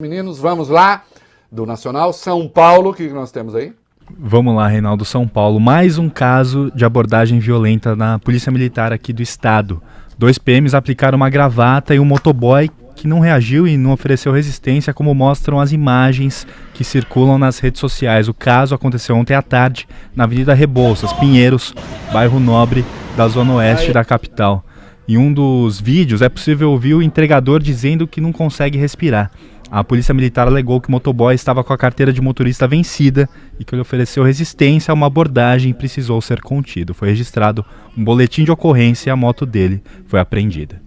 Meninos, vamos lá, do Nacional São Paulo, o que nós temos aí? Vamos lá, Reinaldo. São Paulo, mais um caso de abordagem violenta na Polícia Militar aqui do estado. 2 PMs aplicaram uma gravata e um motoboy que não reagiu e não ofereceu resistência, como mostram as imagens que circulam nas redes sociais. O caso aconteceu ontem à tarde na Avenida Rebouças, Pinheiros, bairro Nobre da zona oeste da capital. Em um dos vídeos é possível ouvir o entregador dizendo que não consegue respirar. A Polícia Militar alegou que o motoboy estava com a carteira de motorista vencida e que ele ofereceu resistência a uma abordagem e precisou ser contido. Foi registrado um boletim de ocorrência e a moto dele foi apreendida.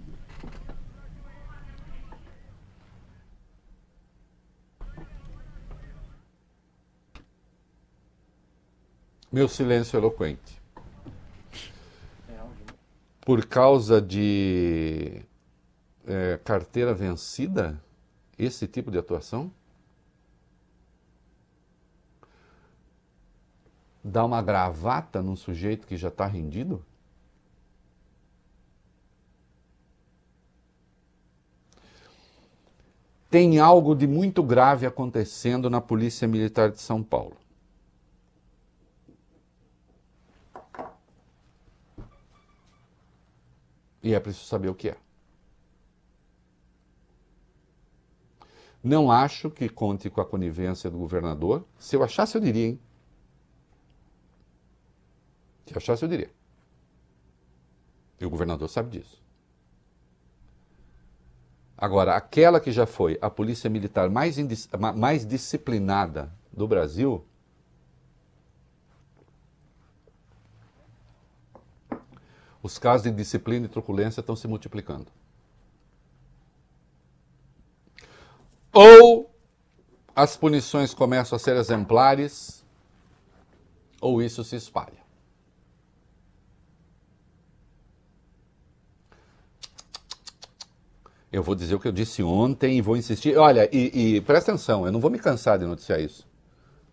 Meu silêncio eloquente. Por causa de carteira vencida? Esse tipo de atuação? Dá uma gravata num sujeito que já está rendido? Tem algo de muito grave acontecendo na Polícia Militar de São Paulo. E é preciso saber o que é. Não acho que conte com a conivência do governador. Se eu achasse, eu diria, hein? Se eu achasse, eu diria. E o governador sabe disso. Agora, aquela que já foi a polícia militar mais disciplinada do Brasil, os casos de disciplina e truculência estão se multiplicando. Ou as punições começam a ser exemplares, ou isso se espalha. Eu vou dizer o que eu disse ontem e vou insistir. Olha, e presta atenção, eu não vou me cansar de noticiar isso.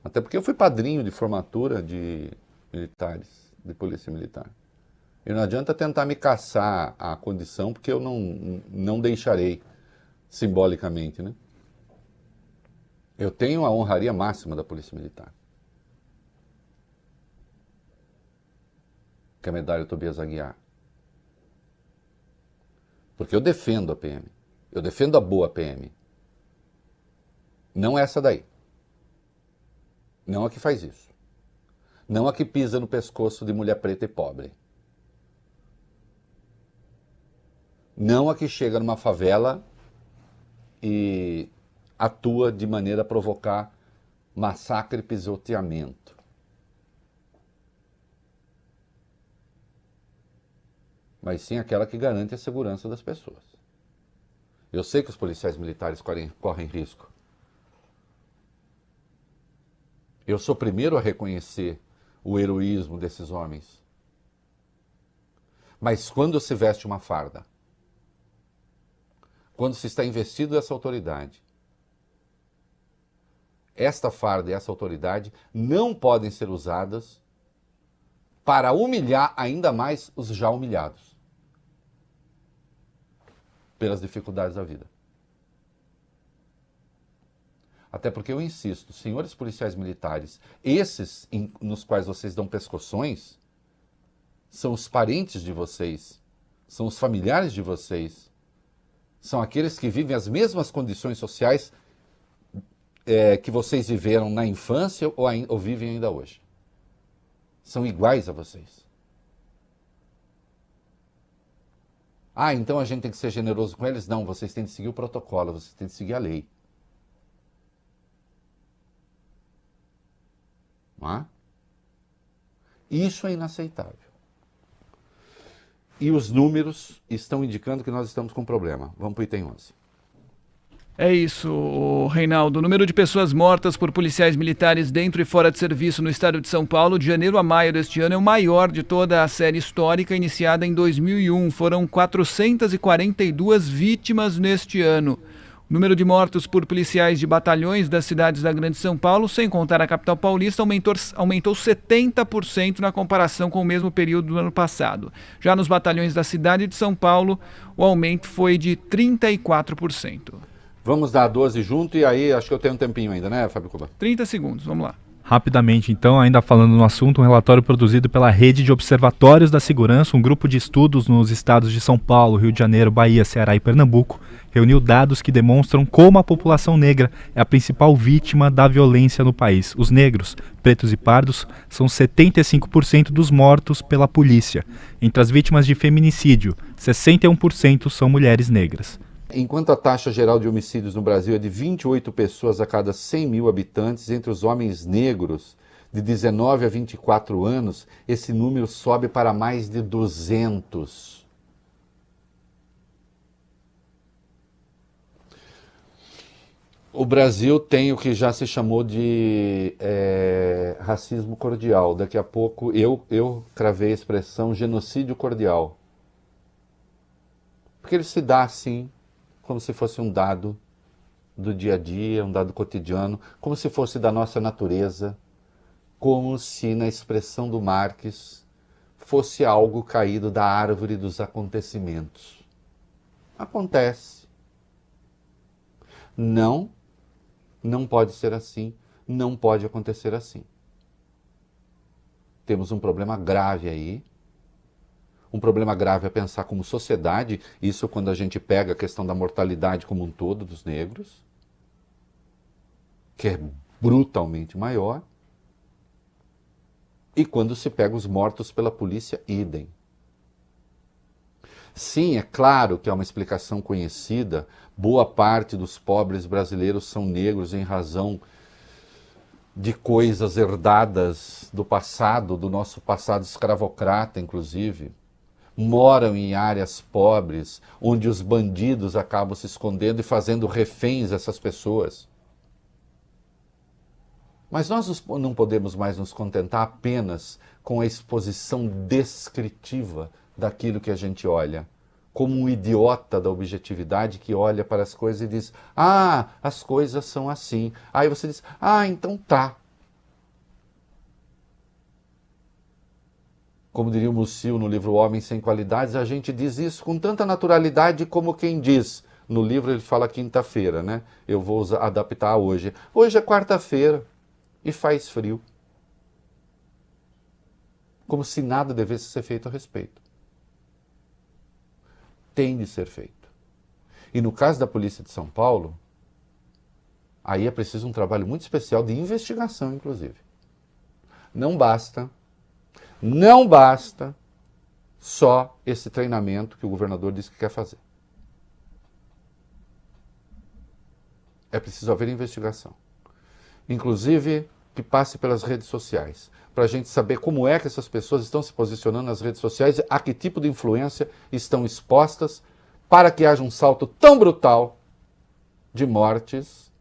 Até porque eu fui padrinho de formatura de militares, de polícia militar. E não adianta tentar me caçar a condição, porque eu não deixarei simbolicamente, né? Eu tenho a honraria máxima da Polícia Militar. Que é a medalha Tobias Aguiar. Porque eu defendo a PM. Eu defendo a boa PM. Não essa daí. Não a que faz isso. Não a que pisa no pescoço de mulher preta e pobre. Não a que chega numa favela e atua de maneira a provocar massacre e pisoteamento. Mas sim aquela que garante a segurança das pessoas. Eu sei que os policiais militares correm risco. Eu sou o primeiro a reconhecer o heroísmo desses homens. Mas quando se veste uma farda, quando se está investido dessa autoridade, esta farda e essa autoridade não podem ser usadas para humilhar ainda mais os já humilhados pelas dificuldades da vida. Até porque eu insisto, senhores policiais militares, esses nos quais vocês dão pescoções, são os parentes de vocês, são os familiares de vocês, são aqueles que vivem as mesmas condições sociais que vocês viveram na infância ou vivem ainda hoje. São iguais a vocês. Ah, então a gente tem que ser generoso com eles? Não, vocês têm que seguir o protocolo, vocês têm que seguir a lei. Não é? Isso é inaceitável. E os números estão indicando que nós estamos com um problema. Vamos para o item 11. É isso, Reinaldo. O número de pessoas mortas por policiais militares dentro e fora de serviço no estado de São Paulo, de janeiro a maio deste ano, é o maior de toda a série histórica iniciada em 2001. Foram 442 vítimas neste ano. O número de mortos por policiais de batalhões das cidades da Grande São Paulo, sem contar a capital paulista, aumentou 70% na comparação com o mesmo período do ano passado. Já nos batalhões da cidade de São Paulo, o aumento foi de 34%. Vamos dar 12 junto e aí acho que eu tenho um tempinho ainda, né, Fábio Cuba? 30 segundos, vamos lá. Rapidamente, então, ainda falando no assunto, um relatório produzido pela Rede de Observatórios da Segurança, um grupo de estudos nos estados de São Paulo, Rio de Janeiro, Bahia, Ceará e Pernambuco, reuniu dados que demonstram como a população negra é a principal vítima da violência no país. Os negros, pretos e pardos, são 75% dos mortos pela polícia. Entre as vítimas de feminicídio, 61% são mulheres negras. Enquanto a taxa geral de homicídios no Brasil é de 28 pessoas a cada 100 mil habitantes, entre os homens negros de 19 a 24 anos, esse número sobe para mais de 200. O Brasil tem o que já se chamou de racismo cordial. Daqui a pouco eu cravei a expressão genocídio cordial. Porque ele se dá assim, como se fosse um dado do dia a dia, um dado cotidiano, como se fosse da nossa natureza, como se, na expressão do Marx, fosse algo caído da árvore dos acontecimentos. Acontece. Não pode ser assim, não pode acontecer assim. Temos um problema grave aí. Um problema grave é pensar como sociedade, isso quando a gente pega a questão da mortalidade como um todo dos negros, que é brutalmente maior, e quando se pega os mortos pela polícia, idem. Sim, é claro que é uma explicação conhecida, boa parte dos pobres brasileiros são negros em razão de coisas herdadas do passado, do nosso passado escravocrata, inclusive. Moram em áreas pobres, onde os bandidos acabam se escondendo e fazendo reféns essas pessoas. Mas nós não podemos mais nos contentar apenas com a exposição descritiva daquilo que a gente olha, como um idiota da objetividade que olha para as coisas e diz: ah, as coisas são assim. Aí você diz: ah, então tá. Como diria o Musil no livro Homem Sem Qualidades, a gente diz isso com tanta naturalidade como quem diz. No livro ele fala quinta-feira, né? Eu vou adaptar hoje. Hoje é quarta-feira e faz frio. Como se nada devesse ser feito a respeito. Tem de ser feito. E no caso da Polícia de São Paulo, aí é preciso um trabalho muito especial de investigação, inclusive. Não basta só esse treinamento que o governador disse que quer fazer. É preciso haver investigação. Inclusive, que passe pelas redes sociais, para a gente saber como é que essas pessoas estão se posicionando nas redes sociais, a que tipo de influência estão expostas, para que haja um salto tão brutal de mortes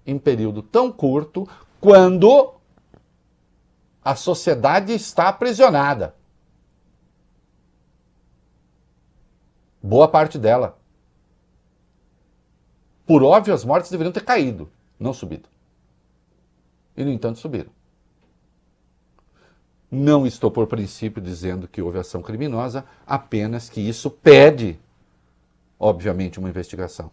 em período tão curto, quando a sociedade está aprisionada. Boa parte dela. Por óbvio, as mortes deveriam ter caído, não subido. E, no entanto, subiram. Não estou, por princípio, dizendo que houve ação criminosa, apenas que isso pede, obviamente, uma investigação.